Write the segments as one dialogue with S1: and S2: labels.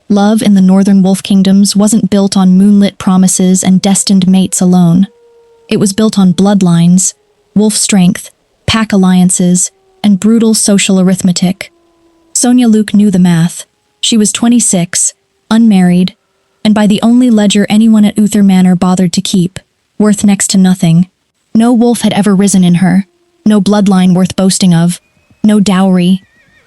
S1: Love in the northern wolf kingdoms wasn't built on moonlit promises and destined mates alone. It was built on bloodlines, wolf strength, pack alliances, and brutal social arithmetic. Sonia Luke knew the math. She was 26, unmarried, and by the only ledger anyone at Uther Manor bothered to keep, worth next to nothing. No wolf had ever risen in her, no bloodline worth boasting of, no dowry,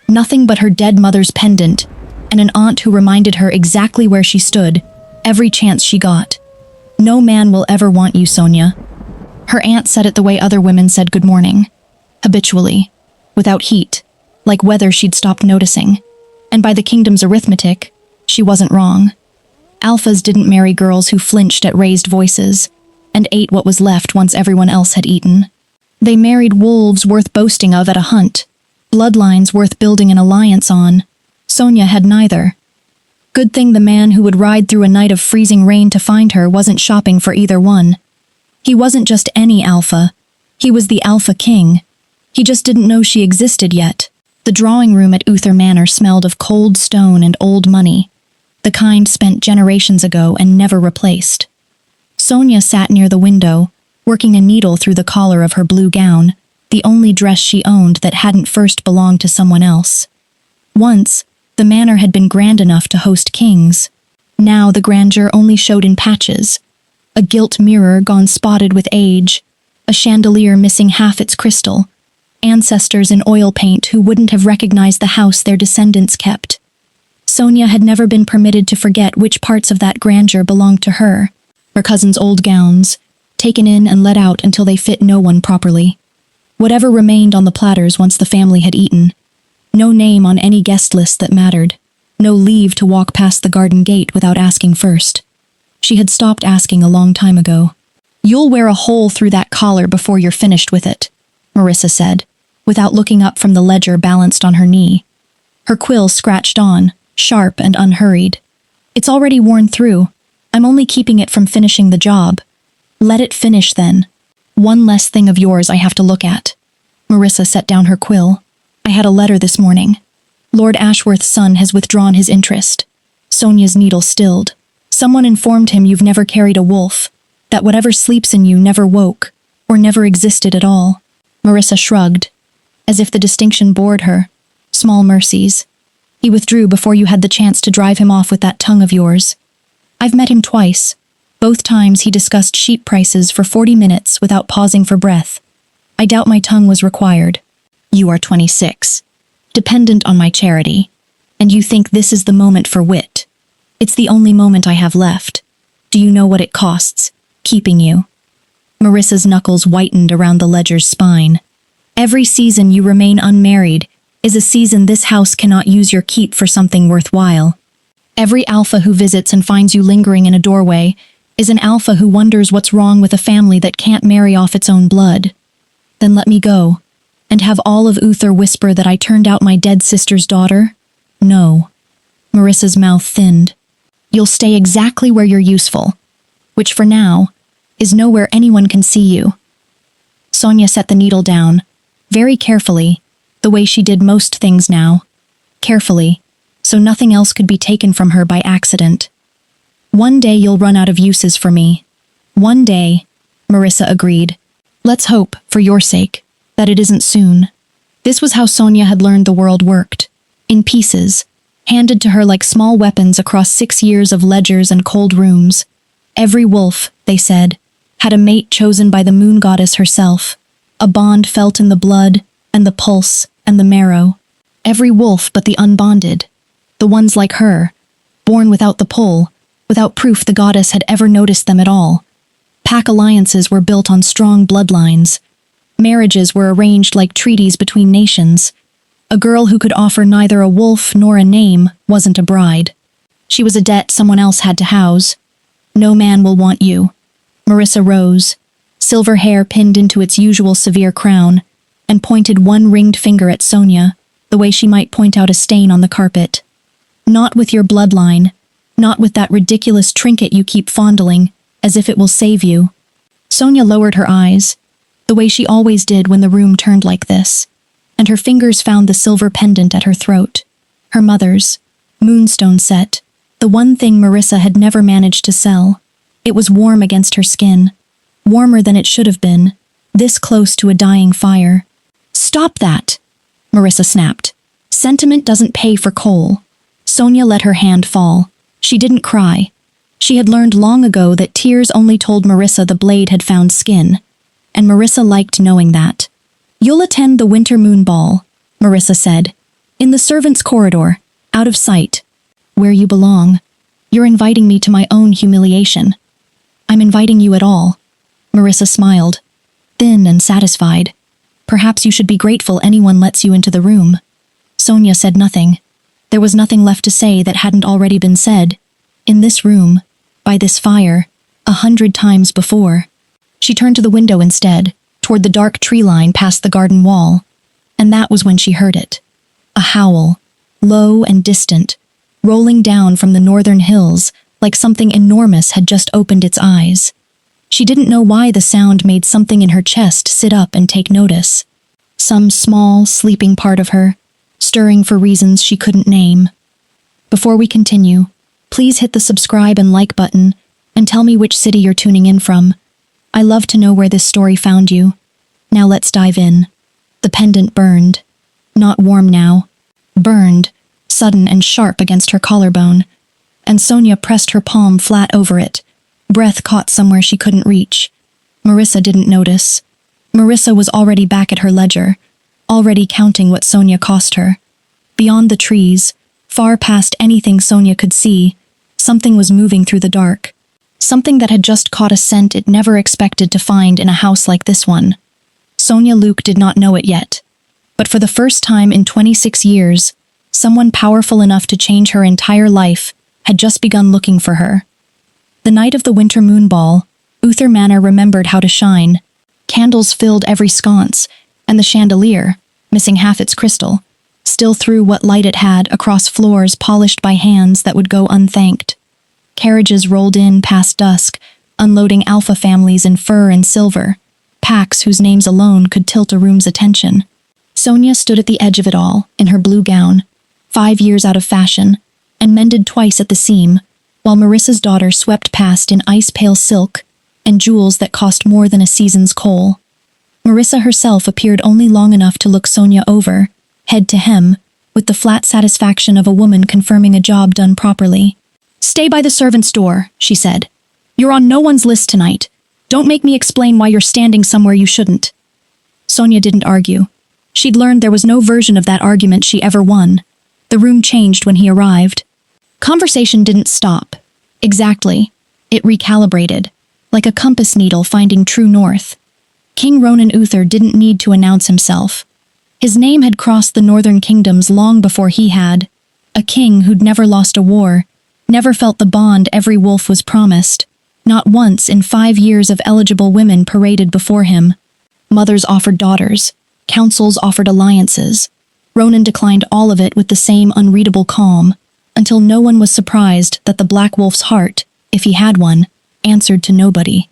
S1: nothing but her dead mother's pendant, and an aunt who reminded her exactly where she stood, every chance she got. No man will ever want you, Sonia. Her aunt said it the way other women said good morning, habitually, without heat, like weather she'd stopped noticing. And by the kingdom's arithmetic, she wasn't wrong. Alphas didn't marry girls who flinched at raised voices and ate what was left once everyone else had eaten. They married wolves worth boasting of at a hunt, bloodlines worth building an alliance on. Sonia had neither. Good thing the man who would ride through a night of freezing rain to find her wasn't shopping for either one. He wasn't just any alpha. He was the Alpha King. He just didn't know she existed yet. The drawing room at Uther Manor smelled of cold stone and old money, the kind spent generations ago and never replaced. Sonia sat near the window, working a needle through the collar of her blue gown, the only dress she owned that hadn't first belonged to someone else. Once, the manor had been grand enough to host kings. Now the grandeur only showed in patches. A gilt mirror gone spotted with age, a chandelier missing half its crystal, ancestors in oil paint who wouldn't have recognized the house their descendants kept. Sonia had never been permitted to forget which parts of that grandeur belonged to her. Her cousin's old gowns, taken in and let out until they fit no one properly. Whatever remained on the platters once the family had eaten. No name on any guest list that mattered. No leave to walk past the garden gate without asking first. She had stopped asking a long time ago. "You'll wear a hole through that collar before you're finished with it," Marissa said, without looking up from the ledger balanced on her knee. Her quill scratched on, sharp and unhurried. "It's already worn through. I'm only keeping it from finishing the job." "Let it finish, then. One less thing of yours I have to look at." Marissa set down her quill. "I had a letter this morning. Lord Ashworth's son has withdrawn his interest." Sonia's needle stilled. "Someone informed him you've never carried a wolf, that whatever sleeps in you never woke, or never existed at all." Marissa shrugged, as if the distinction bored her. "Small mercies. He withdrew before you had the chance to drive him off with that tongue of yours. I've met him twice. Both times he discussed sheep prices for 40 minutes without pausing for breath. I doubt my tongue was required. You are 26, dependent on my charity, and you think this is the moment for wit. It's the only moment I have left. Do you know what it costs, keeping you?" Marissa's knuckles whitened around the ledger's spine. "Every season you remain unmarried is a season this house cannot use your keep for something worthwhile. Every alpha who visits and finds you lingering in a doorway is an alpha who wonders what's wrong with a family that can't marry off its own blood. Then let me go, and have all of Uther whisper that I turned out my dead sister's daughter? No." Marissa's mouth thinned. "You'll stay exactly where you're useful, which for now is nowhere anyone can see you." Sonia set the needle down, very carefully, the way she did most things now. Carefully, so nothing else could be taken from her by accident. "One day you'll run out of uses for me. One day," Marissa agreed. "Let's hope, for your sake, that it isn't soon." This was how Sonia had learned the world worked, in pieces, handed to her like small weapons across 6 years of ledgers and cold rooms. Every wolf, they said, had a mate chosen by the moon goddess herself, a bond felt in the blood and the pulse and the marrow. Every wolf but the unbonded, the ones like her, born without the pull, without proof the goddess had ever noticed them at all. Pack alliances were built on strong bloodlines. Marriages were arranged like treaties between nations. A girl who could offer neither a wolf nor a name wasn't a bride. She was a debt someone else had to house. "No man will want you." Marissa rose, silver hair pinned into its usual severe crown, and pointed one ringed finger at Sonia, the way she might point out a stain on the carpet. "Not with your bloodline, not with that ridiculous trinket you keep fondling, as if it will save you." Sonia lowered her eyes, the way she always did when the room turned like this, and her fingers found the silver pendant at her throat. Her mother's, moonstone set, The one thing Marissa had never managed to sell. It was warm against her skin. Warmer than it should have been, this close to a dying fire. "Stop that!" Marissa snapped. "Sentiment doesn't pay for coal." Sonia let her hand fall. She didn't cry. She had learned long ago that tears only told Marissa the blade had found skin, and Marissa liked knowing that. "You'll attend the winter moon ball," Marissa said. "In the servants' corridor, out of sight. Where you belong. You're inviting me to my own humiliation." "I'm inviting you at all." Marissa smiled, thin and satisfied. "Perhaps you should be grateful anyone lets you into the room." Sonia said nothing. There was nothing left to say that hadn't already been said. In this room, by this fire, 100 times before. She turned to the window instead, toward the dark tree line past the garden wall, and that was when she heard it. A howl, low and distant, rolling down from the northern hills like something enormous had just opened its eyes. She didn't know why the sound made something in her chest sit up and take notice. Some small, sleeping part of her, stirring for reasons she couldn't name. Before we continue, please hit the subscribe and like button and tell me which city you're tuning in from. I love to know where this story found you. Now let's dive in. The pendant burned. Not warm now. Burned, sudden and sharp against her collarbone, and Sonia pressed her palm flat over it. Breath caught somewhere she couldn't reach. Marissa didn't notice. Marissa was already back at her ledger, already counting what Sonia cost her. Beyond the trees, far past anything Sonia could see, something was moving through the dark. Something that had just caught a scent it never expected to find in a house like this one. Sonia Luke did not know it yet. But for the first time in 26 years, someone powerful enough to change her entire life had just begun looking for her. The night of the winter moon ball, Uther Manor remembered how to shine. Candles filled every sconce, and the chandelier, missing half its crystal, still threw what light it had across floors polished by hands that would go unthanked. Carriages rolled in past dusk, unloading alpha families in fur and silver, packs whose names alone could tilt a room's attention. Sonia stood at the edge of it all, in her blue gown, 5 years out of fashion, and mended twice at the seam, while Marissa's daughter swept past in ice-pale silk and jewels that cost more than a season's coal. Marissa herself appeared only long enough to look Sonia over, head to hem, with the flat satisfaction of a woman confirming a job done properly. "Stay by the servants' door," she said. "You're on no one's list tonight. Don't make me explain why you're standing somewhere you shouldn't." Sonia didn't argue. She'd learned there was no version of that argument she ever won. The room changed when he arrived. Conversation didn't stop. Exactly. It recalibrated, like a compass needle finding true north. King Ronan Uther didn't need to announce himself. His name had crossed the northern kingdoms long before he had. A king who'd never lost a war, never felt the bond every wolf was promised. Not once in 5 years of eligible women paraded before him. Mothers offered daughters. Councils offered alliances. Ronan declined all of it with the same unreadable calm, until no one was surprised that the Black Wolf's heart, if he had one, answered to nobody.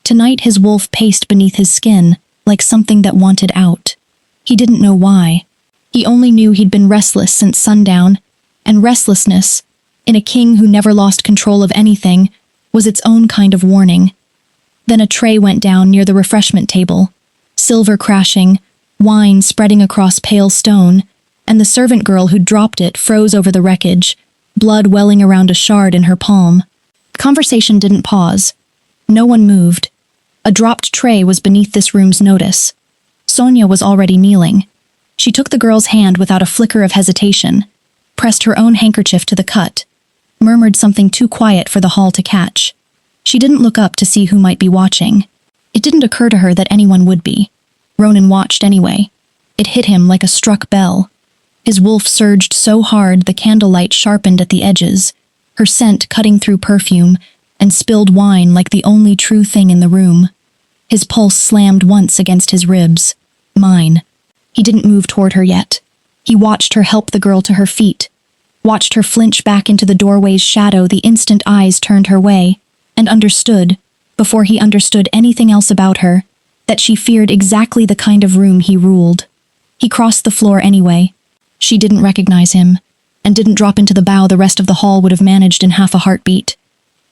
S1: Tonight his wolf paced beneath his skin, like something that wanted out. He didn't know why. He only knew he'd been restless since sundown, and restlessness, in a king who never lost control of anything, was its own kind of warning. Then a tray went down near the refreshment table, silver crashing, wine spreading across pale stone, and the servant girl who'd dropped it froze over the wreckage, blood welling around a shard in her palm. Conversation didn't pause. No one moved. A dropped tray was beneath this room's notice. Sonia was already kneeling. She took the girl's hand without a flicker of hesitation, pressed her own handkerchief to the cut, murmured something too quiet for the hall to catch. She didn't look up to see who might be watching. It didn't occur to her that anyone would be. Ronan watched anyway. It hit him like a struck bell. His wolf surged so hard the candlelight sharpened at the edges, her scent cutting through perfume, and spilled wine like the only true thing in the room. His pulse slammed once against his ribs. Mine. He didn't move toward her yet. He watched her help the girl to her feet, watched her flinch back into the doorway's shadow the instant eyes turned her way, and understood, before he understood anything else about her, that she feared exactly the kind of room he ruled. He crossed the floor anyway. She didn't recognize him. and didn't drop into the bow the rest of the hall would have managed in half a heartbeat.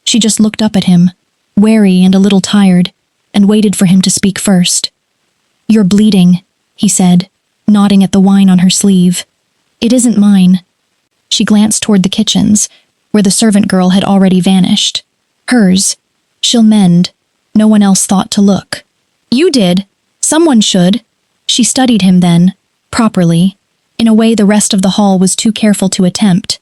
S1: She just looked up at him, wary and a little tired, and waited for him to speak first. "You're bleeding," he said, nodding at the wine on her sleeve. "It isn't mine." She glanced toward the kitchens, where the servant girl had already vanished. "Hers. She'll mend." No one else thought to look. "You did. Someone should." She studied him then, properly, in a way the rest of the hall was too careful to attempt,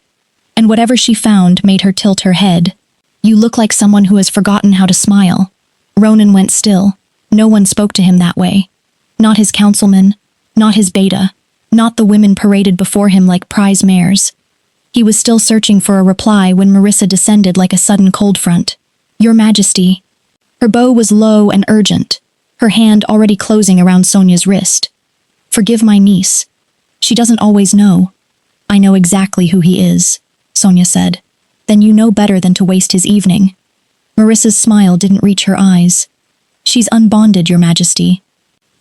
S1: and whatever she found made her tilt her head. "You look like someone who has forgotten how to smile." Ronan went still. No one spoke to him that way. Not his councilman, not his beta, not the women paraded before him like prize mares. He was still searching for a reply when Marissa descended like a sudden cold front. "Your Majesty." Her bow was low and urgent, her hand already closing around Sonia's wrist. "Forgive my niece. She doesn't always know." "I know exactly who he is," Sonia said. "Then you know better than to waste his evening." Marissa's smile didn't reach her eyes. "She's unbonded, Your Majesty."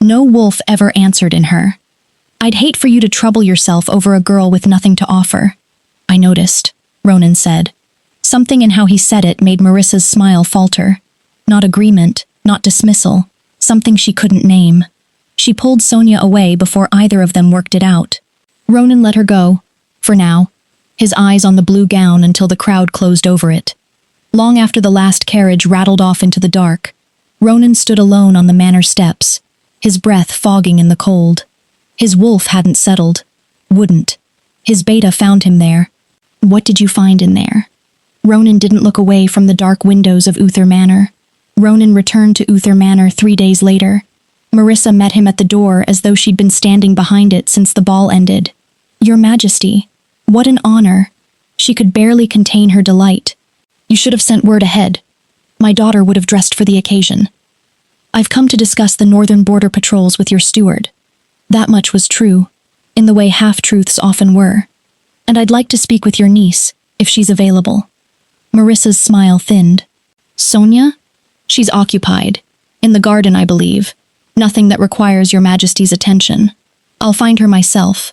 S1: No wolf ever answered in her. "I'd hate for you to trouble yourself over a girl with nothing to offer." "I noticed," Ronan said. Something in how he said it made Marissa's smile falter. Not agreement, not dismissal, something she couldn't name. She pulled Sonia away before either of them worked it out. Ronan let her go, for now, his eyes on the blue gown until the crowd closed over it. Long after the last carriage rattled off into the dark, Ronan stood alone on the manor steps, his breath fogging in the cold. His wolf hadn't settled. Wouldn't. His beta found him there. "What did you find in there?" Ronan didn't look away from the dark windows of Uther Manor. Ronan returned to Uther Manor 3 days later. Marissa met him at the door as though she'd been standing behind it since the ball ended. "Your Majesty, what an honor." She could barely contain her delight. "You should have sent word ahead. My daughter would have dressed for the occasion." "I've come to discuss the northern border patrols with your steward." That much was true, in the way half-truths often were. "And I'd like to speak with your niece, if she's available." Marissa's smile thinned. "Sonia? She's occupied. In the garden, I believe. Nothing that requires your Majesty's attention. I'll find her myself."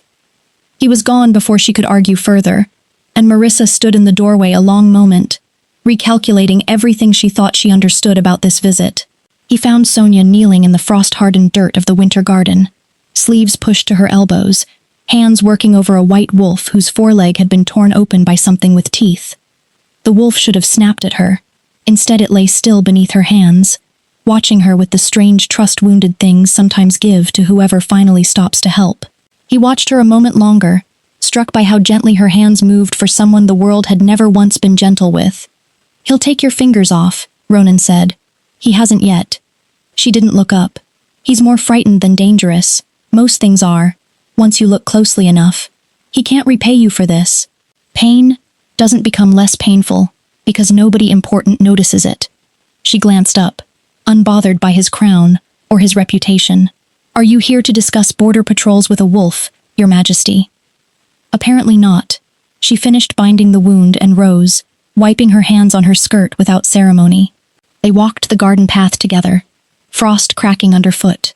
S1: He was gone before she could argue further, and Marissa stood in the doorway a long moment, recalculating everything she thought she understood about this visit. He found Sonia kneeling in the frost-hardened dirt of the winter garden, sleeves pushed to her elbows, hands working over a white wolf whose foreleg had been torn open by something with teeth. The wolf should have snapped at her. Instead, it lay still beneath her hands, watching her with the strange trust-wounded things sometimes give to whoever finally stops to help. He watched her a moment longer, struck by how gently her hands moved for someone the world had never once been gentle with. "He'll take your fingers off," Ronan said. "He hasn't yet." She didn't look up. "He's more frightened than dangerous. Most things are, once you look closely enough. He can't repay you for this. Pain doesn't become less painful because nobody important notices it." She glanced up, unbothered by his crown or his reputation. "Are you here to discuss border patrols with a wolf, Your Majesty?" Apparently not. She finished binding the wound and rose, wiping her hands on her skirt without ceremony. They walked the garden path together, frost cracking underfoot.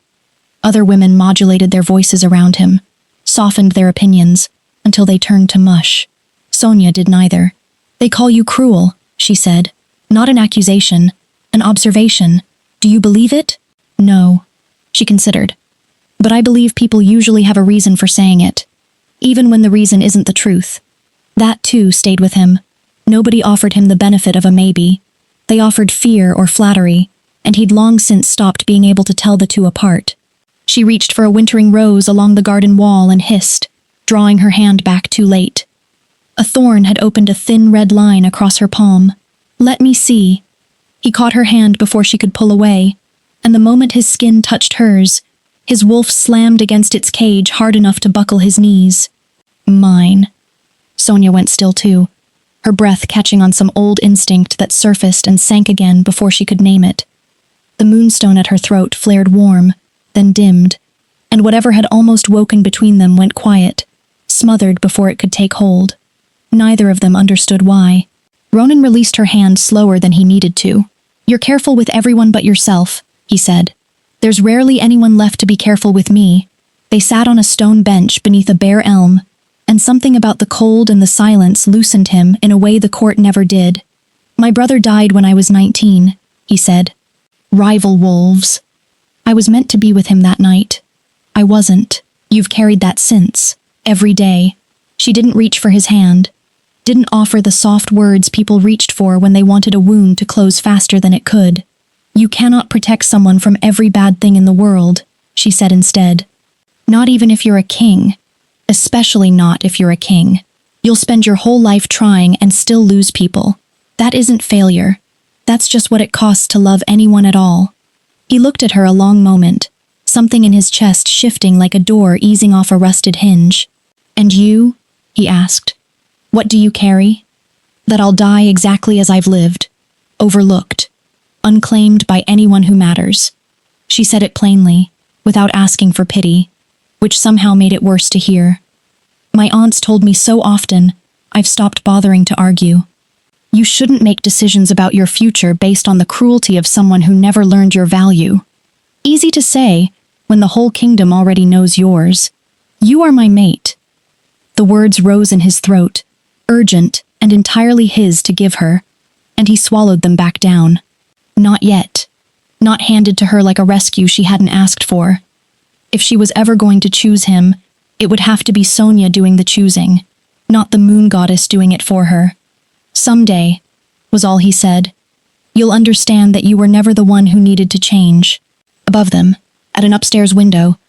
S1: Other women modulated their voices around him, softened their opinions, until they turned to mush. Sonia did neither. "They call you cruel," she said. "Not an accusation, an observation. Do you believe it?" "No," she considered. "But I believe people usually have a reason for saying it, even when the reason isn't the truth." That, too, stayed with him. Nobody offered him the benefit of a maybe. They offered fear or flattery, and he'd long since stopped being able to tell the two apart. She reached for a wintering rose along the garden wall and hissed, drawing her hand back too late. A thorn had opened a thin red line across her palm. "Let me see." He caught her hand before she could pull away, and the moment his skin touched hers, his wolf slammed against its cage hard enough to buckle his knees. "Mine." Sonia went still too, her breath catching on some old instinct that surfaced and sank again before she could name it. The moonstone at her throat flared warm, then dimmed, and whatever had almost woken between them went quiet, smothered before it could take hold. Neither of them understood why. Ronan released her hand slower than he needed to. "You're careful with everyone but yourself," he said. "There's rarely anyone left to be careful with me." They sat on a stone bench beneath a bare elm, and something about the cold and the silence loosened him in a way the court never did. "My brother died when I was 19, he said. "Rival wolves. I was meant to be with him that night. I wasn't. You've carried that since. Every day." She didn't reach for his hand, didn't offer the soft words people reached for when they wanted a wound to close faster than it could. "You cannot protect someone from every bad thing in the world," she said instead. "Not even if you're a king. Especially not if you're a king. You'll spend your whole life trying and still lose people. That isn't failure. That's just what it costs to love anyone at all." He looked at her a long moment, something in his chest shifting like a door easing off a rusted hinge. "And you?" he asked. "What do you carry?" "That I'll die exactly as I've lived. Overlooked. Unclaimed by anyone who matters." She said it plainly, without asking for pity, which somehow made it worse to hear. "My aunts told me so often, I've stopped bothering to argue. You shouldn't make decisions about your future based on the cruelty of someone who never learned your value. Easy to say, when the whole kingdom already knows yours. You are my mate." The words rose in his throat, urgent and entirely his to give her, and he swallowed them back down. Not yet. Not handed to her like a rescue she hadn't asked for. If she was ever going to choose him, it would have to be Sonia doing the choosing, not the moon goddess doing it for her. "Someday," was all he said, "you'll understand that you were never the one who needed to change." Above them, at an upstairs window,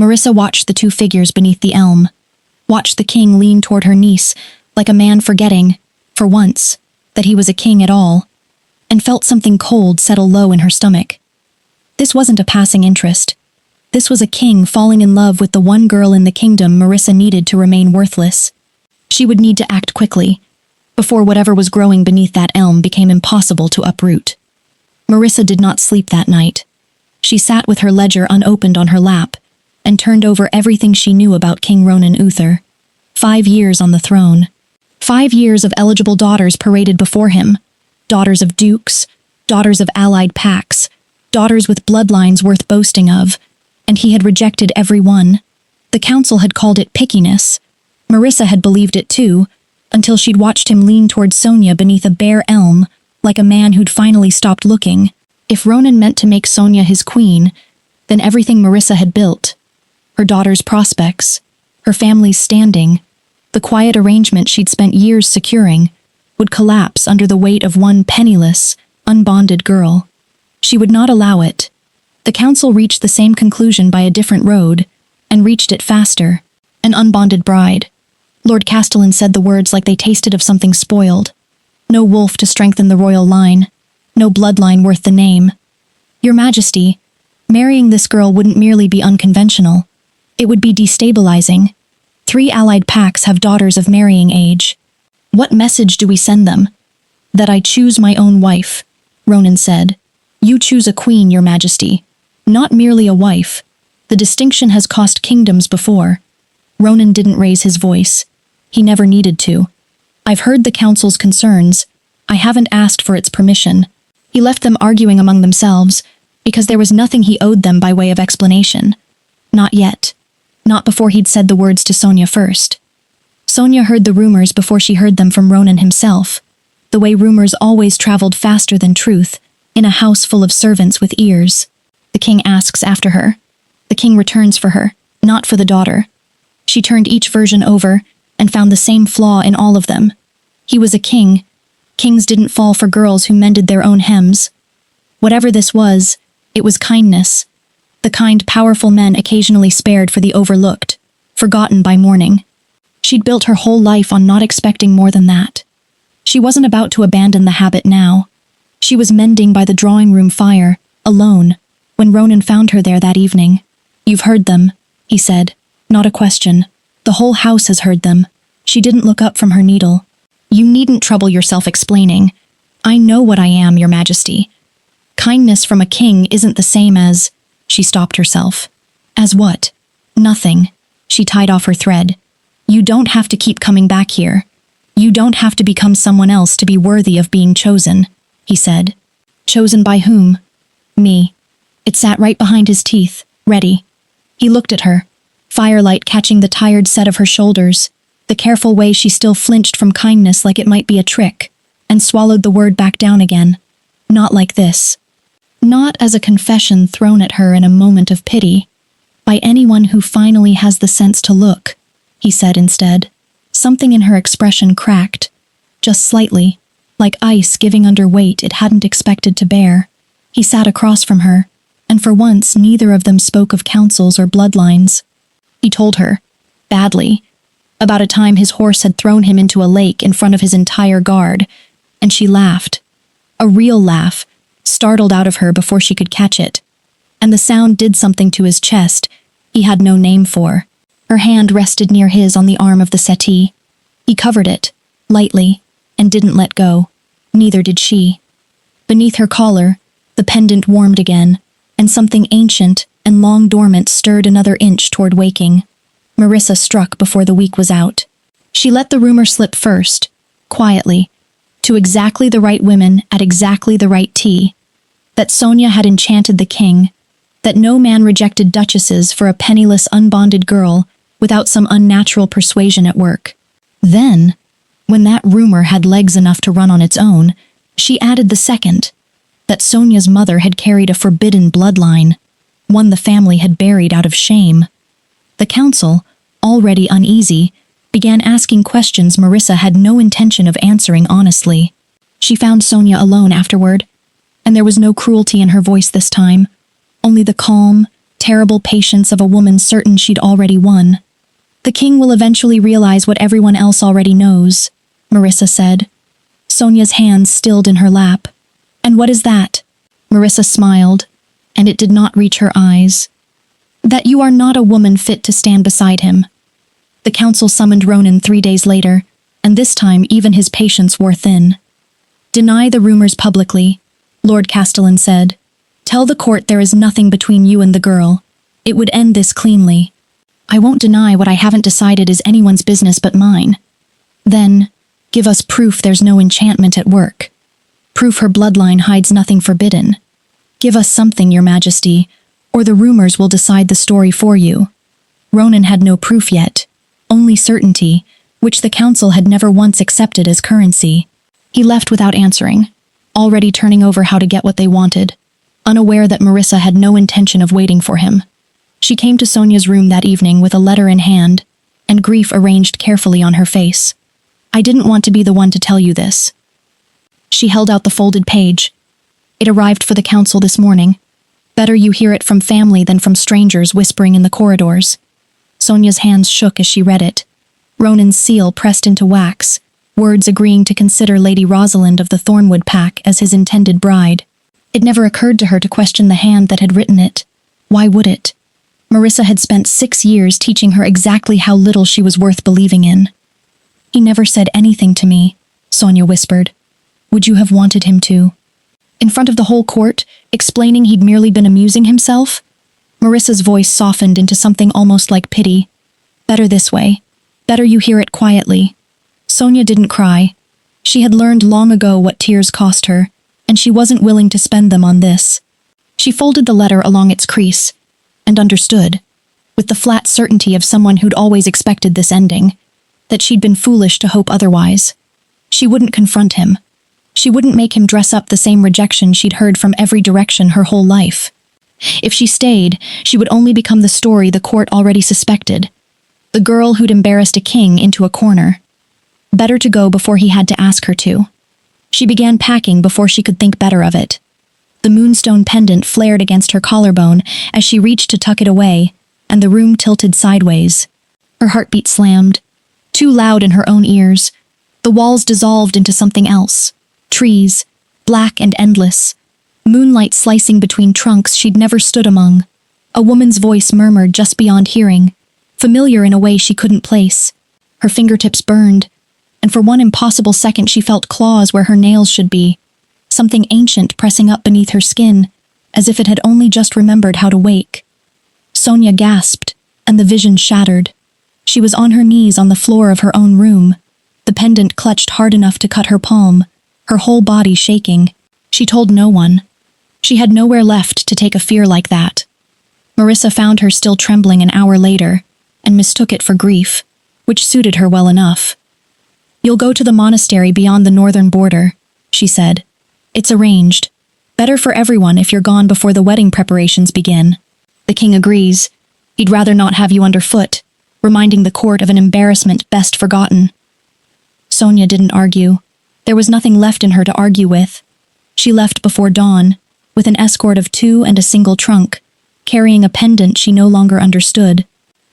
S1: Marissa watched the two figures beneath the elm, watched the king lean toward her niece like a man forgetting, for once, that he was a king at all, and felt something cold settle low in her stomach. This wasn't a passing interest. This was a king falling in love with the one girl in the kingdom Marissa needed to remain worthless. She would need to act quickly, before whatever was growing beneath that elm became impossible to uproot. Marissa did not sleep that night. She sat with her ledger unopened on her lap, and turned over everything she knew about King Ronan Uther. 5 years on the throne. 5 years of eligible daughters paraded before him. Daughters of dukes, daughters of allied pacts, daughters with bloodlines worth boasting of, and he had rejected every one. The council had called it pickiness. Marissa had believed it too, until she'd watched him lean toward Sonia beneath a bare elm, like a man who'd finally stopped looking. If Ronan meant to make Sonia his queen, then everything Marissa had built, her daughter's prospects, her family's standing, the quiet arrangement she'd spent years securing, would collapse under the weight of one penniless, unbonded girl. She would not allow it. The council reached the same conclusion by a different road, and reached it faster. An unbonded bride. Lord Castellan said the words like they tasted of something spoiled. No wolf to strengthen the royal line. No bloodline worth the name. "Your Majesty, marrying this girl wouldn't merely be unconventional. It would be destabilizing. 3 allied pacts have daughters of marrying age. What message do we send them?" "That I choose my own wife," Ronan said. "You choose a queen, Your Majesty, not merely a wife. The distinction has cost kingdoms before." Ronan didn't raise his voice. He never needed to. "I've heard the council's concerns. I haven't asked for its permission." He left them arguing among themselves, because there was nothing he owed them by way of explanation. Not yet. Not before he'd said the words to Sonia first. Sonia heard the rumors before she heard them from Ronan himself, the way rumors always traveled faster than truth, in a house full of servants with ears. The king asks after her. The king returns for her, not for the daughter. She turned each version over, and found the same flaw in all of them. He was a king. Kings didn't fall for girls who mended their own hems. Whatever this was, it was kindness. The kind powerful men occasionally spared for the overlooked, forgotten by morning. She'd built her whole life on not expecting more than that. She wasn't about to abandon the habit now. She was mending by the drawing room fire, alone, when Ronan found her there that evening. "You've heard them," he said. Not a question. The whole house has heard them. She didn't look up from her needle. "You needn't trouble yourself explaining. I know what I am, Your Majesty. Kindness from a king isn't the same as—" She stopped herself. "As what?" "Nothing." She tied off her thread. "You don't have to keep coming back here. You don't have to become someone else to be worthy of being chosen," he said. "Chosen by whom?" "Me." It sat right behind his teeth, ready. He looked at her, firelight catching the tired set of her shoulders. The careful way she still flinched from kindness like it might be a trick, and swallowed the word back down again. Not like this. Not as a confession thrown at her in a moment of pity. By anyone who finally has the sense to look, he said instead. Something in her expression cracked, just slightly, like ice giving under weight it hadn't expected to bear. He sat across from her, and for once neither of them spoke of councils or bloodlines. He told her, badly, about a time his horse had thrown him into a lake in front of his entire guard, and she laughed. A real laugh, startled out of her before she could catch it. And the sound did something to his chest he had no name for. Her hand rested near his on the arm of the settee. He covered it, lightly, and didn't let go. Neither did she. Beneath her collar, the pendant warmed again, and something ancient and long dormant stirred another inch toward waking. Marissa struck before the week was out. She let the rumor slip first, quietly, to exactly the right women at exactly the right tea, that Sonia had enchanted the king, that no man rejected duchesses for a penniless unbonded girl without some unnatural persuasion at work. Then, when that rumor had legs enough to run on its own, she added the second, that Sonia's mother had carried a forbidden bloodline, one the family had buried out of shame. The council, already uneasy, began asking questions Marissa had no intention of answering honestly. She found Sonia alone afterward, and there was no cruelty in her voice this time, only the calm, terrible patience of a woman certain she'd already won. The king will eventually realize what everyone else already knows, Marissa said. Sonia's hands stilled in her lap. And what is that? Marissa smiled, and it did not reach her eyes. That you are not a woman fit to stand beside him. The council summoned Ronan 3 days later, and this time even his patience wore thin. Deny the rumors publicly, Lord Castellan said. Tell the court there is nothing between you and the girl. It would end this cleanly. I won't deny what I haven't decided is anyone's business but mine. Then, give us proof there's no enchantment at work. Proof her bloodline hides nothing forbidden. Give us something, Your Majesty, or the rumors will decide the story for you. Ronan had no proof yet, only certainty, which the council had never once accepted as currency. He left without answering, already turning over how to get what they wanted, unaware that Marissa had no intention of waiting for him. She came to Sonia's room that evening with a letter in hand, and grief arranged carefully on her face. I didn't want to be the one to tell you this. She held out the folded page. It arrived for the council this morning. Better you hear it from family than from strangers whispering in the corridors. Sonia's hands shook as she read it. Ronan's seal pressed into wax, words agreeing to consider Lady Rosalind of the Thornwood pack as his intended bride. It never occurred to her to question the hand that had written it. Why would it? Marissa had spent 6 years teaching her exactly how little she was worth believing in. He never said anything to me, Sonia whispered. Would you have wanted him to? In front of the whole court, explaining he'd merely been amusing himself? Marissa's voice softened into something almost like pity. Better this way. Better you hear it quietly. Sonia didn't cry. She had learned long ago what tears cost her, and she wasn't willing to spend them on this. She folded the letter along its crease, and understood, with the flat certainty of someone who'd always expected this ending, that she'd been foolish to hope otherwise. She wouldn't confront him. She wouldn't make him dress up the same rejection she'd heard from every direction her whole life. If she stayed, she would only become the story the court already suspected. The girl who'd embarrassed a king into a corner. Better to go before he had to ask her to. She began packing before she could think better of it. The moonstone pendant flared against her collarbone as she reached to tuck it away, and the room tilted sideways. Her heartbeat slammed, too loud in her own ears. The walls dissolved into something else. Trees, black and endless. Moonlight slicing between trunks she'd never stood among. A woman's voice murmured just beyond hearing, familiar in a way she couldn't place. Her fingertips burned, and for one impossible second she felt claws where her nails should be. Something ancient pressing up beneath her skin, as if it had only just remembered how to wake. Sonia gasped, and the vision shattered. She was on her knees on the floor of her own room, the pendant clutched hard enough to cut her palm, her whole body shaking. She told no one. She had nowhere left to take a fear like that. Marissa found her still trembling an hour later, and mistook it for grief. which suited her well enough. "You'll go to the monastery beyond the northern border," she said. "It's arranged. Better for everyone if you're gone before the wedding preparations begin." The king agrees. He'd rather not have you underfoot, reminding the court of an embarrassment best forgotten. Sonia didn't argue. There was nothing left in her to argue with. She left before dawn, with an escort of 2 and a single trunk, carrying a pendant she no longer understood.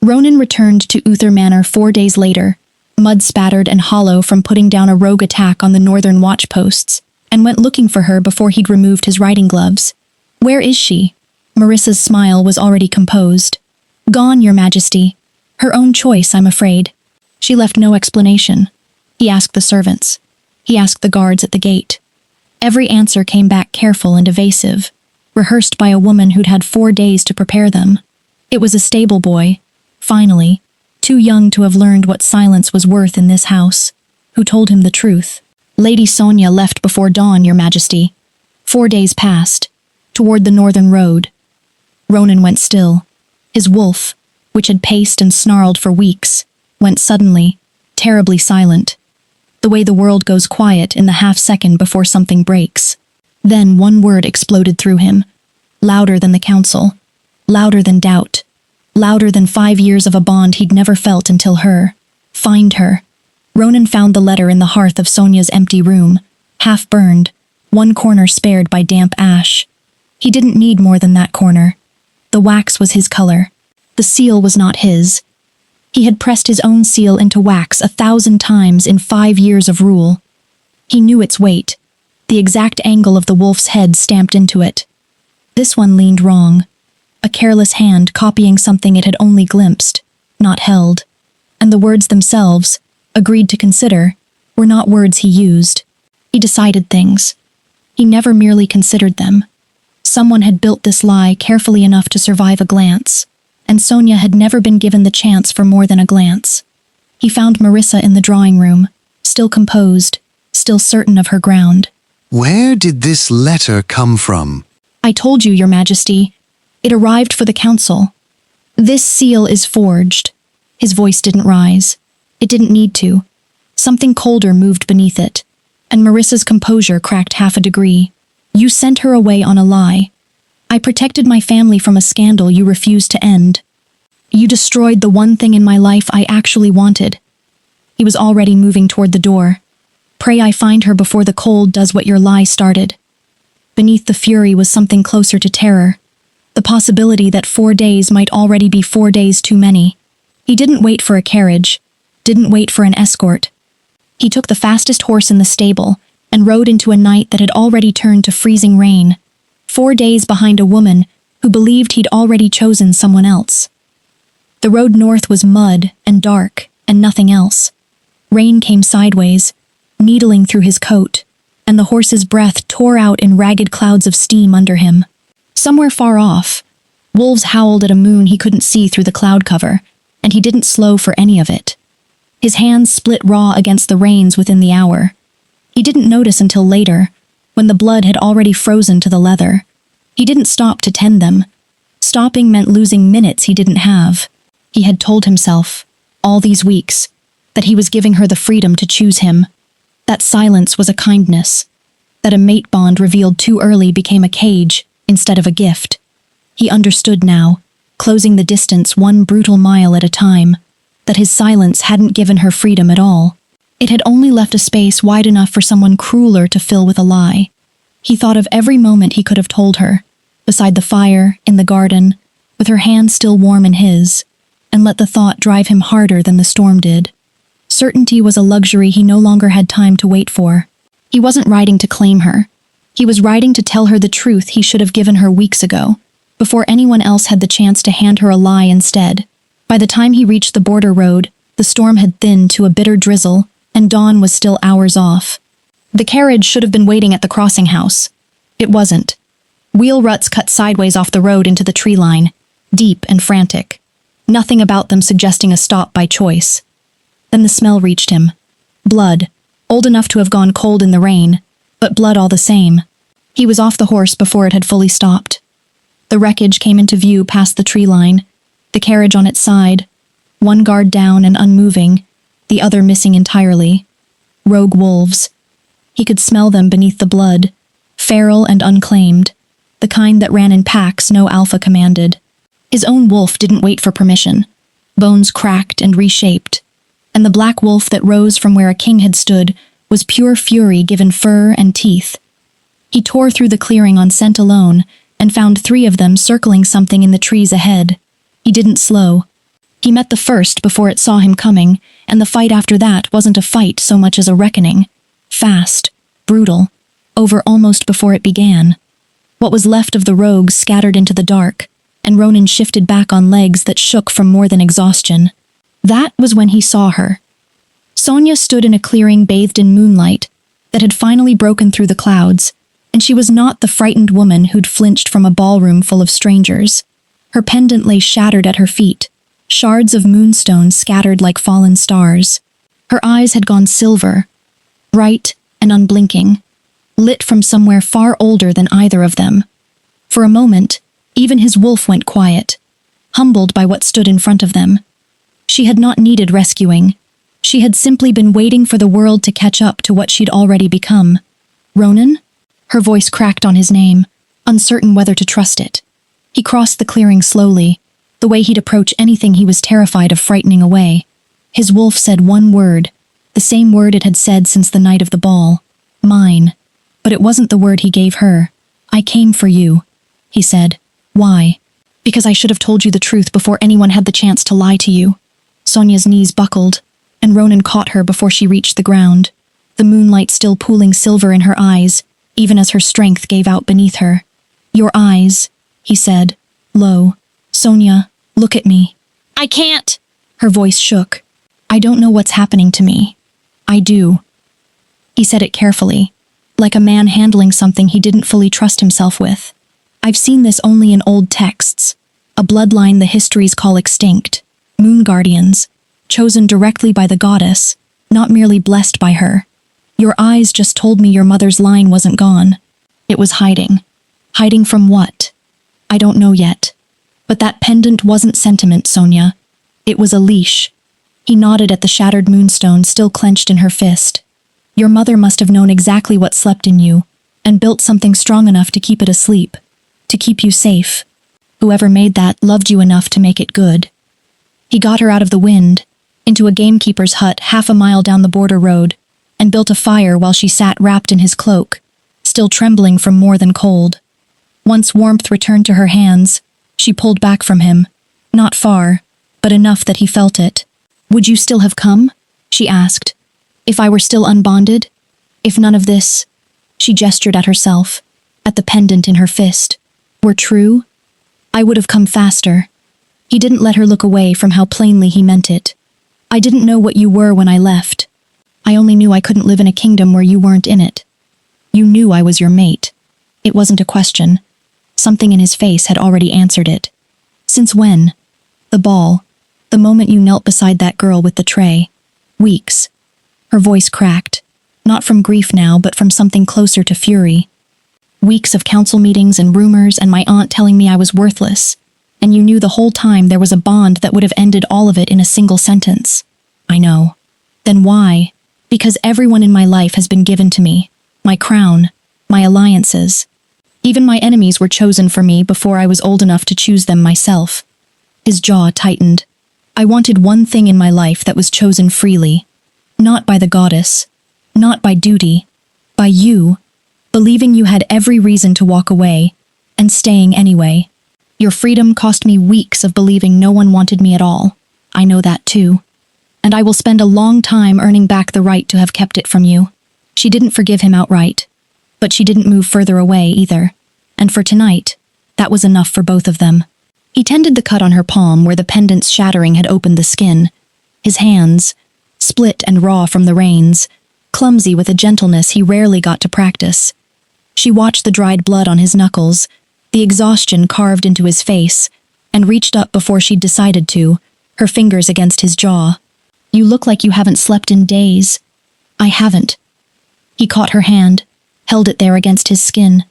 S1: Ronan returned to Uther Manor 4 days later, mud-spattered and hollow from putting down a rogue attack on the northern watchposts, and went looking for her before he'd removed his riding gloves. "Where is she?" Marissa's smile was already composed. "Gone, Your Majesty. Her own choice, I'm afraid." She left no explanation. He asked the servants. He asked the guards at the gate. Every answer came back careful and evasive, rehearsed by a woman who'd had 4 days to prepare them. It was a stable boy, finally, too young to have learned what silence was worth in this house, who told him the truth. "Lady Sonia left before dawn, Your Majesty." 4 days passed, toward the northern road. Ronan went still. His wolf, which had paced and snarled for weeks, went suddenly, terribly silent, the way the world goes quiet in the half-second before something breaks. Then one word exploded through him, louder than the council, louder than doubt, louder than 5 years of a bond he'd never felt until her. Find her. Ronan found the letter in the hearth of Sonia's empty room, half-burned, one corner spared by damp ash. He didn't need more than that corner. The wax was his color. The seal was not his. He had pressed his own seal into wax 1,000 times in 5 years of rule. He knew its weight, the exact angle of the wolf's head stamped into it. This one leaned wrong, a careless hand copying something it had only glimpsed, not held. And the words themselves, agreed to consider, were not words he used. He decided things. He never merely considered them. Someone had built this lie carefully enough to survive a glance, and Sonia had never been given the chance for more than a glance. He found Marissa in the drawing room, still composed, still certain of her ground.
S2: "Where did this letter come from?"
S1: "I told you, Your Majesty. It arrived for the council. This seal is forged." His voice didn't rise. It didn't need to. Something colder moved beneath it, and Marissa's composure cracked half a degree. "You sent her away on a lie. I protected my family from a scandal you refused to end. You destroyed the one thing in my life I actually wanted." He was already moving toward the door. "Pray I find her before the cold does what your lie started." Beneath the fury was something closer to terror, the possibility that 4 days might already be 4 days too many. He didn't wait for a carriage, didn't wait for an escort. He took the fastest horse in the stable and rode into a night that had already turned to freezing rain. 4 days behind a woman who believed he'd already chosen someone else. The road north was mud and dark and nothing else. Rain came sideways, needling through his coat, and the horse's breath tore out in ragged clouds of steam under him. Somewhere far off, wolves howled at a moon he couldn't see through the cloud cover, and he didn't slow for any of it. His hands split raw against the reins within the hour. He didn't notice until later, when the blood had already frozen to the leather. He didn't stop to tend them. Stopping meant losing minutes he didn't have. He had told himself, all these weeks, that he was giving her the freedom to choose him. That silence was a kindness. That a mate bond revealed too early became a cage instead of a gift. He understood now, closing the distance 1 brutal mile at a time, that his silence hadn't given her freedom at all. It had only left a space wide enough for someone crueler to fill with a lie. He thought of every moment he could have told her, beside the fire, in the garden, with her hand still warm in his, and let the thought drive him harder than the storm did. Certainty was a luxury he no longer had time to wait for. He wasn't riding to claim her. He was riding to tell her the truth he should have given her weeks ago, before anyone else had the chance to hand her a lie instead. By the time he reached the border road, the storm had thinned to a bitter drizzle, and dawn was still hours off. The carriage should have been waiting at the crossing house. It wasn't. Wheel ruts cut sideways off the road into the tree line, deep and frantic. Nothing about them suggesting a stop by choice. Then the smell reached him. Blood, old enough to have gone cold in the rain, but blood all the same. He was off the horse before it had fully stopped. The wreckage came into view past the tree line, the carriage on its side, one guard down and unmoving, the other missing entirely. Rogue wolves. He could smell them beneath the blood, feral and unclaimed, the kind that ran in packs no alpha commanded. His own wolf didn't wait for permission. Bones cracked and reshaped, and the black wolf that rose from where a king had stood was pure fury given fur and teeth. He tore through the clearing on scent alone and found 3 of them circling something in the trees ahead. He didn't slow. He met the first before it saw him coming, and the fight after that wasn't a fight so much as a reckoning. Fast, brutal, over almost before it began. What was left of the rogues scattered into the dark, and Ronan shifted back on legs that shook from more than exhaustion. That was when he saw her. Sonia stood in a clearing bathed in moonlight that had finally broken through the clouds, and she was not the frightened woman who'd flinched from a ballroom full of strangers. Her pendant lay shattered at her feet, shards of moonstones scattered like fallen stars. Her eyes had gone silver, bright and unblinking, lit from somewhere far older than either of them. For a moment, even his wolf went quiet, humbled by what stood in front of them. She had not needed rescuing. She had simply been waiting for the world to catch up to what she'd already become. Ronan? Her voice cracked on his name, uncertain whether to trust it. He crossed the clearing slowly, the way he'd approach anything he was terrified of frightening away. His wolf said one word, the same word it had said since the night of the ball. Mine. But it wasn't the word he gave her. I came for you, he said. Why? Because I should have told you the truth before anyone had the chance to lie to you. Sonia's knees buckled, and Ronan caught her before she reached the ground, the moonlight still pooling silver in her eyes, even as her strength gave out beneath her. Your eyes, he said, low. Sonia, look at me. I can't. Her voice shook. I don't know what's happening to me. I do. He said it carefully, like a man handling something he didn't fully trust himself with. I've seen this only in old texts, a bloodline the histories call extinct, moon guardians, chosen directly by the goddess, not merely blessed by her. Your eyes just told me your mother's line wasn't gone. It was hiding. Hiding from what? I don't know yet. But that pendant wasn't sentiment, Sonia. It was a leash. He nodded at the shattered moonstone still clenched in her fist. Your mother must have known exactly what slept in you, and built something strong enough to keep it asleep, to keep you safe. Whoever made that loved you enough to make it good. He got her out of the wind, into a gamekeeper's hut 1/2 mile down the border road, and built a fire while she sat wrapped in his cloak, still trembling from more than cold. Once warmth returned to her hands, she pulled back from him, not far, but enough that he felt it. Would you still have come? She asked. If I were still unbonded? If none of this, she gestured at herself, at the pendant in her fist, were true? I would have come faster. He didn't let her look away from how plainly he meant it. I didn't know what you were when I left. I only knew I couldn't live in a kingdom where you weren't in it. You knew I was your mate. It wasn't a question. Something in his face had already answered it. Since when? The ball. The moment you knelt beside that girl with the tray. Weeks. Her voice cracked. Not from grief now, but from something closer to fury. Weeks of council meetings and rumors and my aunt telling me I was worthless. And you knew the whole time there was a bond that would have ended all of it in a single sentence. I know. Then why? Because everyone in my life has been given to me. My crown. My alliances. Even my enemies were chosen for me before I was old enough to choose them myself. His jaw tightened. I wanted one thing in my life that was chosen freely. Not by the goddess. Not by duty. By you. Believing you had every reason to walk away. And staying anyway. Your freedom cost me weeks of believing no one wanted me at all. I know that too. And I will spend a long time earning back the right to have kept it from you. She didn't forgive him outright. But she didn't move further away either. And for tonight, that was enough for both of them. He tended the cut on her palm where the pendant's shattering had opened the skin. His hands, split and raw from the rains, clumsy with a gentleness he rarely got to practice. She watched the dried blood on his knuckles, the exhaustion carved into his face, and reached up before she'd decided to, her fingers against his jaw. You look like you haven't slept in days. I haven't. He caught her hand, held it there against his skin.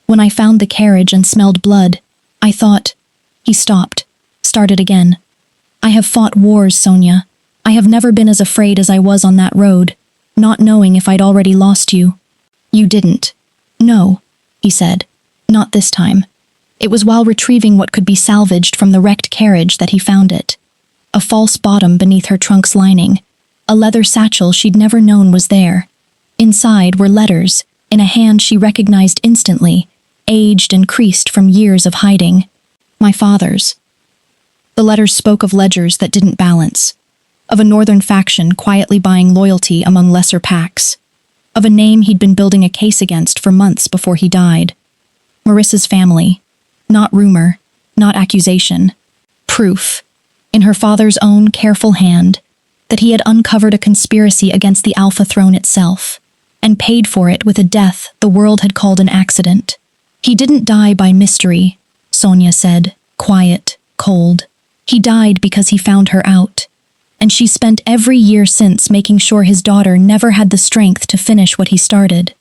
S1: When I found the carriage and smelled blood, I thought... He stopped, started again. I have fought wars, Sonia. I have never been as afraid as I was on that road, not knowing if I'd already lost you. You didn't. No, he said. Not this time. It was while retrieving what could be salvaged from the wrecked carriage that he found it. A false bottom beneath her trunk's lining, a leather satchel she'd never known was there. Inside were letters, in a hand she recognized instantly, aged and creased from years of hiding. My father's. The letters spoke of ledgers that didn't balance, of a northern faction quietly buying loyalty among lesser packs, of a name he'd been building a case against for months before he died. Marissa's family. Not rumor, not accusation. Proof, in her father's own careful hand, that he had uncovered a conspiracy against the Alpha Throne itself, and paid for it with a death the world had called an accident. He didn't die by mystery, Sonia said, quiet, cold. He died because he found her out, and she spent every year since making sure his daughter never had the strength to finish what he started.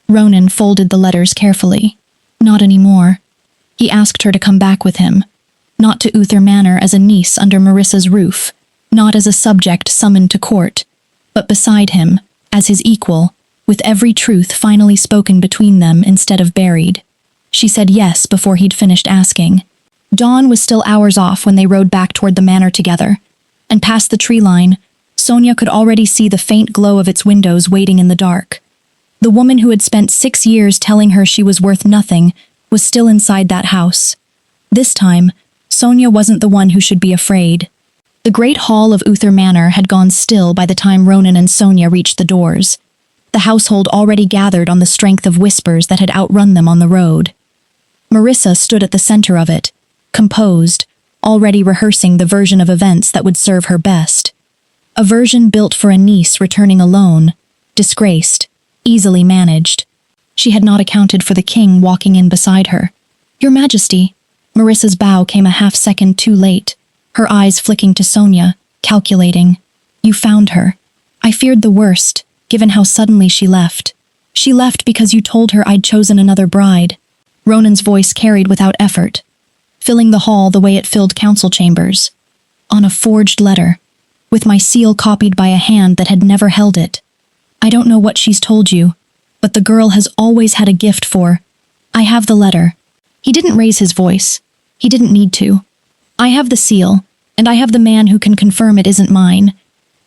S1: Ronan folded the letters carefully. Not anymore. He asked her to come back with him, not to Uther Manor as a niece under Marissa's roof, not as a subject summoned to court, but beside him, as his equal, with every truth finally spoken between them instead of buried. She said yes before he'd finished asking. Dawn was still hours off when they rode back toward the manor together, and past the tree line, Sonia could already see the faint glow of its windows waiting in the dark. The woman who had spent 6 years telling her she was worth nothing was still inside that house. This time, Sonia wasn't the one who should be afraid. The great hall of Uther Manor had gone still by the time Ronan and Sonia reached the doors, the household already gathered on the strength of whispers that had outrun them on the road. Marissa stood at the center of it, composed, already rehearsing the version of events that would serve her best. A version built for a niece returning alone, disgraced, easily managed. She had not accounted for the king walking in beside her. Your Majesty. Marissa's bow came a half-second too late, her eyes flicking to Sonia, calculating. You found her. I feared the worst, given how suddenly she left. She left because you told her I'd chosen another bride. Ronan's voice carried without effort, filling the hall the way it filled council chambers. On a forged letter, with my seal copied by a hand that had never held it. I don't know what she's told you, but the girl has always had a gift for. I have the letter. He didn't raise his voice. He didn't need to. I have the seal, and I have the man who can confirm it isn't mine.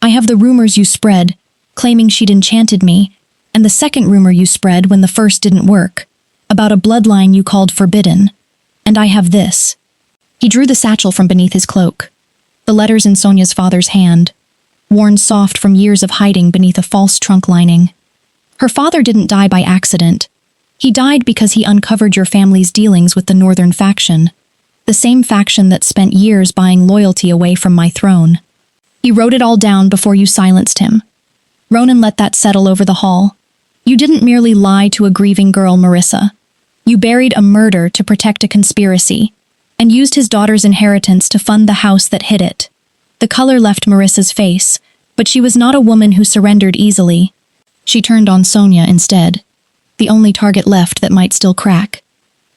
S1: I have the rumors you spread, claiming she'd enchanted me, and the second rumor you spread when the first didn't work, about a bloodline you called forbidden. And I have this. He drew the satchel from beneath his cloak. The letters in Sonia's father's hand, worn soft from years of hiding beneath a false trunk lining. Her father didn't die by accident. He died because he uncovered your family's dealings with the northern faction, the same faction that spent years buying loyalty away from my throne. He wrote it all down before you silenced him. Ronan let that settle over the hall. You didn't merely lie to a grieving girl, Marissa. You buried a murder to protect a conspiracy, and used his daughter's inheritance to fund the house that hid it. The color left Marissa's face, but she was not a woman who surrendered easily. She turned on Sonia instead, the only target left that might still crack.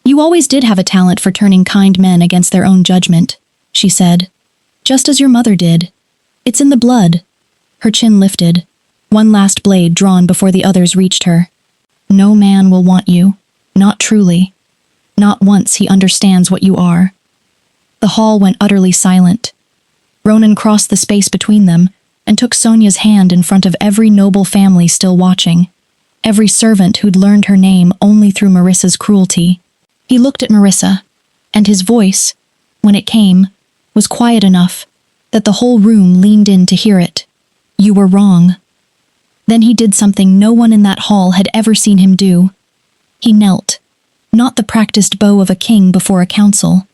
S1: You always did have a talent for turning kind men against their own judgment, she said. Just as your mother did. It's in the blood. Her chin lifted, one last blade drawn before the others reached her. No man will want you, not truly. Not once he understands what you are. The hall went utterly silent. Ronan crossed the space between them and took Sonia's hand in front of every noble family still watching, every servant who'd learned her name only through Marissa's cruelty. He looked at Marissa, and his voice, when it came, was quiet enough that the whole room leaned in to hear it. You were wrong. Then he did something no one in that hall had ever seen him do. He knelt, not the practiced bow of a king before a council,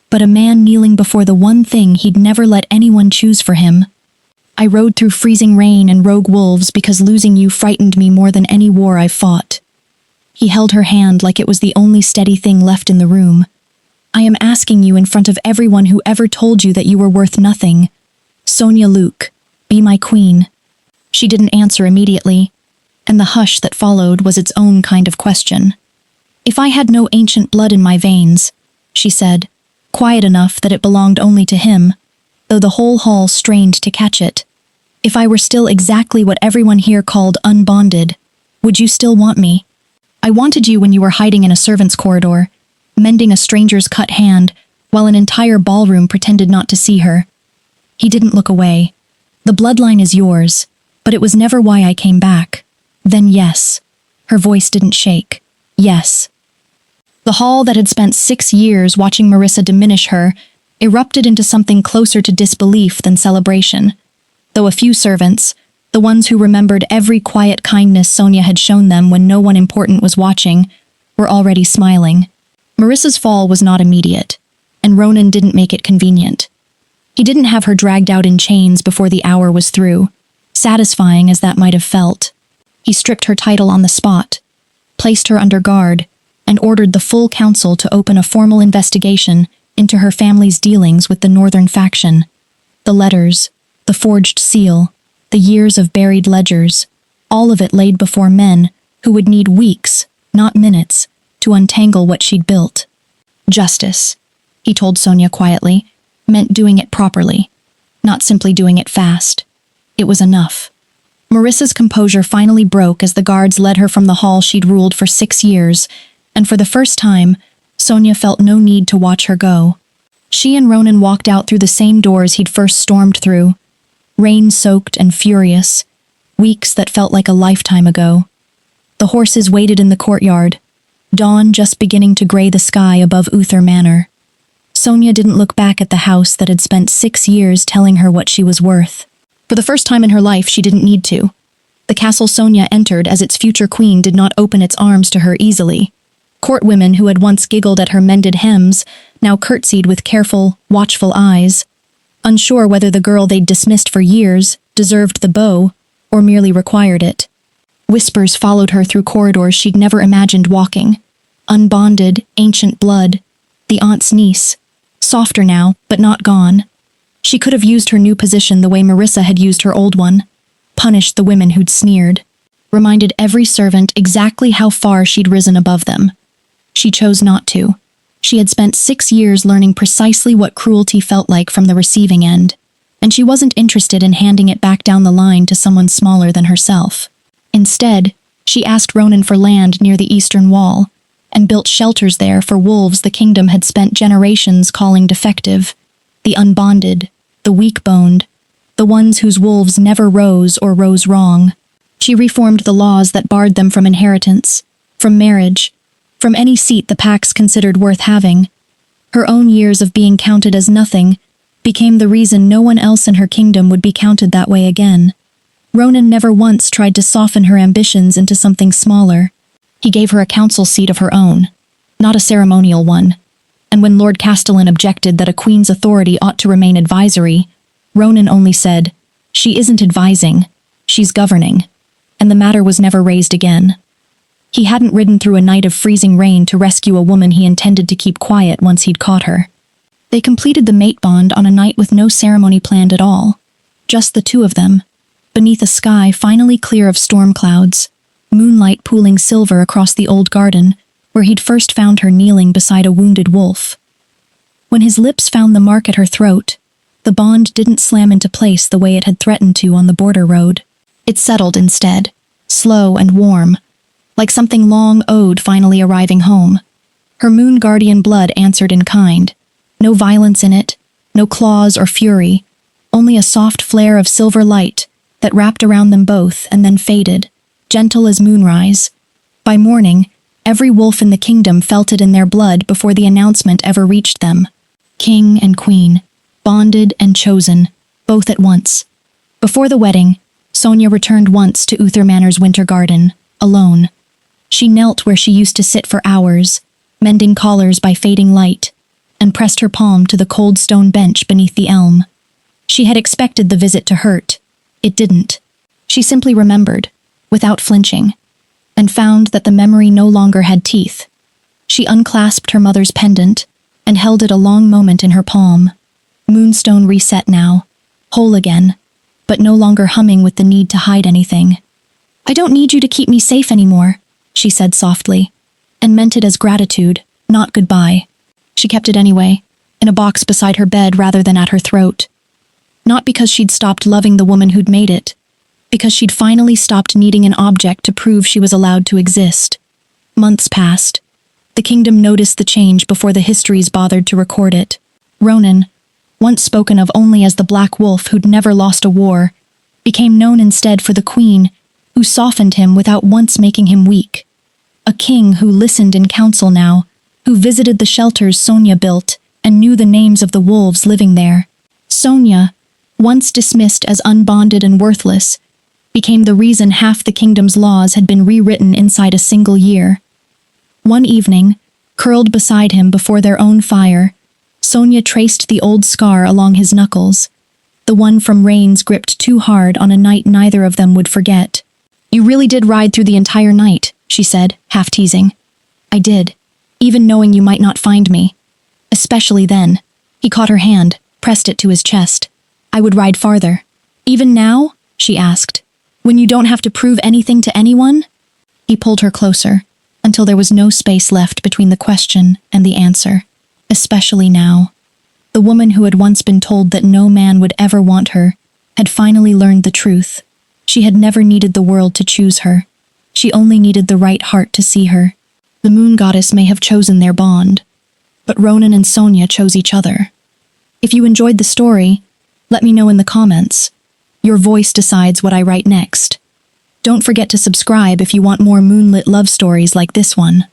S1: but a man kneeling before the one thing he'd never let anyone choose for him. I rode through freezing rain and rogue wolves because losing you frightened me more than any war I've fought. He held her hand like it was the only steady thing left in the room. I am asking you in front of everyone who ever told you that you were worth nothing. Sonia Luke, be my queen. She didn't answer immediately, and the hush that followed was its own kind of question. If I had no ancient blood in my veins, she said, quiet enough that it belonged only to him, though the whole hall strained to catch it. If I were still exactly what everyone here called unbonded, would you still want me? I wanted you when you were hiding in a servant's corridor, mending a stranger's cut hand, while an entire ballroom pretended not to see her. He didn't look away. The bloodline is yours, but it was never why I came back. Then yes. Her voice didn't shake. Yes. The hall that had spent 6 years watching Marissa diminish her erupted into something closer to disbelief than celebration. Though a few servants, the ones who remembered every quiet kindness Sonia had shown them when no one important was watching, were already smiling. Marissa's fall was not immediate, and Ronan didn't make it convenient. He didn't have her dragged out in chains before the hour was through, satisfying as that might have felt. He stripped her title on the spot, placed her under guard, and ordered the full council to open a formal investigation into her family's dealings with the northern faction. The letters, the forged seal, the years of buried ledgers, all of it laid before men who would need weeks, not minutes, to untangle what she'd built. Justice, he told Sonia quietly, meant doing it properly, not simply doing it fast. It was enough. Marissa's composure finally broke as the guards led her from the hall she'd ruled for 6 years, and for the first time, Sonia felt no need to watch her go. She and Ronan walked out through the same doors he'd first stormed through, rain-soaked and furious, weeks that felt like a lifetime ago. The horses waited in the courtyard, dawn just beginning to gray the sky above Uther Manor. Sonia didn't look back at the house that had spent 6 years telling her what she was worth. For the first time in her life, she didn't need to. The castle Sonia entered as its future queen did not open its arms to her easily. Court women who had once giggled at her mended hems now curtsied with careful, watchful eyes, unsure whether the girl they'd dismissed for years deserved the beau or merely required it. Whispers followed her through corridors she'd never imagined walking. Unbonded, ancient blood, the aunt's niece, softer now, but not gone. She could have used her new position the way Marissa had used her old one, punished the women who'd sneered, reminded every servant exactly how far she'd risen above them. She chose not to. She had spent 6 years learning precisely what cruelty felt like from the receiving end, and she wasn't interested in handing it back down the line to someone smaller than herself. Instead, she asked Ronan for land near the eastern wall, and built shelters there for wolves the kingdom had spent generations calling defective, the unbonded, the weak-boned, the ones whose wolves never rose or rose wrong. She reformed the laws that barred them from inheritance, from marriage, from any seat the Pax considered worth having. Her own years of being counted as nothing became the reason no one else in her kingdom would be counted that way again. Ronan never once tried to soften her ambitions into something smaller. He gave her a council seat of her own, not a ceremonial one, and when Lord Castellan objected that a queen's authority ought to remain advisory, Ronan only said, "She isn't advising, she's governing," and the matter was never raised again. He hadn't ridden through a night of freezing rain to rescue a woman he intended to keep quiet once he'd caught her. They completed the mate bond on a night with no ceremony planned at all, just the two of them, beneath a sky finally clear of storm clouds, moonlight pooling silver across the old garden where he'd first found her kneeling beside a wounded wolf. When his lips found the mark at her throat, the bond didn't slam into place the way it had threatened to on the border road. It settled instead, slow and warm, like something long owed finally arriving home. Her moon guardian blood answered in kind. No violence in it, no claws or fury, only a soft flare of silver light that wrapped around them both and then faded, gentle as moonrise. By morning, every wolf in the kingdom felt it in their blood before the announcement ever reached them. King and queen, bonded and chosen, both at once. Before the wedding, Sonia returned once to Uther Manor's winter garden, alone. She knelt where she used to sit for hours, mending collars by fading light, and pressed her palm to the cold stone bench beneath the elm. She had expected the visit to hurt. It didn't. She simply remembered, without flinching, and found that the memory no longer had teeth. She unclasped her mother's pendant and held it a long moment in her palm. Moonstone reset now, whole again, but no longer humming with the need to hide anything. "I don't need you to keep me safe anymore," she said softly, and meant it as gratitude, not goodbye. She kept it anyway, in a box beside her bed rather than at her throat. Not because she'd stopped loving the woman who'd made it, because she'd finally stopped needing an object to prove she was allowed to exist. Months passed. The kingdom noticed the change before the histories bothered to record it. Ronan, once spoken of only as the Black Wolf who'd never lost a war, became known instead for the queen, who softened him without once making him weak. A king who listened in council now, who visited the shelters Sonia built and knew the names of the wolves living there. Sonia, once dismissed as unbonded and worthless, became the reason half the kingdom's laws had been rewritten inside a single year. One evening, curled beside him before their own fire, Sonia traced the old scar along his knuckles, the one from reins gripped too hard on a night neither of them would forget. "You really did ride through the entire night," she said, half teasing. "I did, even knowing you might not find me. Especially then." He caught her hand, pressed it to his chest. "I would ride farther." "Even now?" she asked. "When you don't have to prove anything to anyone?" He pulled her closer, until there was no space left between the question and the answer. Especially now. The woman who had once been told that no man would ever want her had finally learned the truth. She had never needed the world to choose her. She only needed the right heart to see her. The moon goddess may have chosen their bond, but Ronan and Sonia chose each other. If you enjoyed the story, let me know in the comments. Your voice decides what I write next. Don't forget to subscribe if you want more moonlit love stories like this one.